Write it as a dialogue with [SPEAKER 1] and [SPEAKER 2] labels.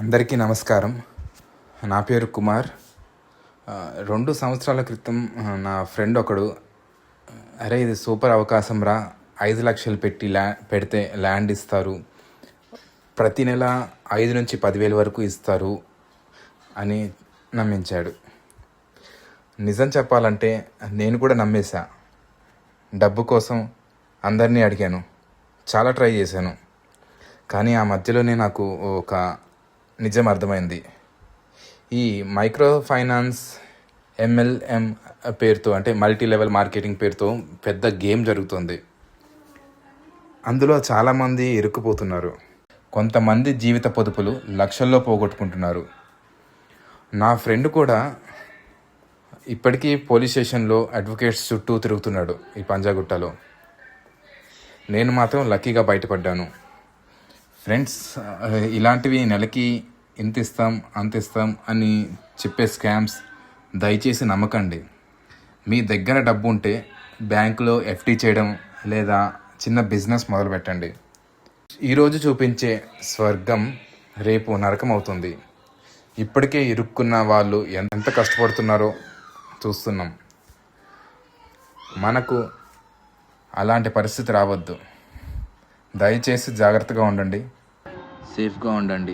[SPEAKER 1] అందరికీ నమస్కారం. నా పేరు కుమార్. 2 సంవత్సరాల క్రితం నా ఫ్రెండ్ ఒకడు, అరే ఇది సూపర్ అవకాశం రా, 5 లక్షలు పెడితే ల్యాండ్ ఇస్తారు, ప్రతి నెల 5 నుంచి 10,000 వరకు ఇస్తారు అని నమ్మించాడు. నిజం చెప్పాలంటే నేను కూడా నమ్మేశా. డబ్బు కోసం అందరినీ అడిగాను, చాలా ట్రై చేశాను. కానీ ఆ మధ్యలోనే నాకు ఒక నిజం అర్థమైంది. ఈ మైక్రో ఫైనాన్స్ MLM పేరుతో, అంటే మల్టీ లెవెల్ మార్కెటింగ్ పేరుతో పెద్ద గేమ్ జరుగుతుంది. అందులో చాలామంది ఇరుక్కుపోతున్నారు. కొంతమంది జీవిత పొదుపులు లక్షల్లో పోగొట్టుకుంటున్నారు. నా ఫ్రెండ్ కూడా ఇప్పటికీ పోలీస్ స్టేషన్లో అడ్వకేట్స్ చుట్టూ తిరుగుతున్నాడు ఈ పంజాగుట్టలో. నేను మాత్రం లక్కీగా బయటపడ్డాను. ఫ్రెండ్స్, ఇలాంటివి నెలకి ఇంత ఇస్తాం అంత ఇస్తాం అని చెప్పే స్కామ్స్ దయచేసి నమ్మకండి. మీ దగ్గర డబ్బు ఉంటే బ్యాంకులో FD చేయడం లేదా చిన్న బిజినెస్ మొదలు పెట్టండి. ఈరోజు చూపించే స్వర్గం రేపు నరకం అవుతుంది. ఇప్పటికే ఇరుక్కున్న వాళ్ళు ఎంత కష్టపడుతున్నారో చూస్తున్నాం. మనకు అలాంటి పరిస్థితి రావద్దు. దయచేసి జాగ్రత్తగా ఉండండి, సేఫ్గా ఉండండి.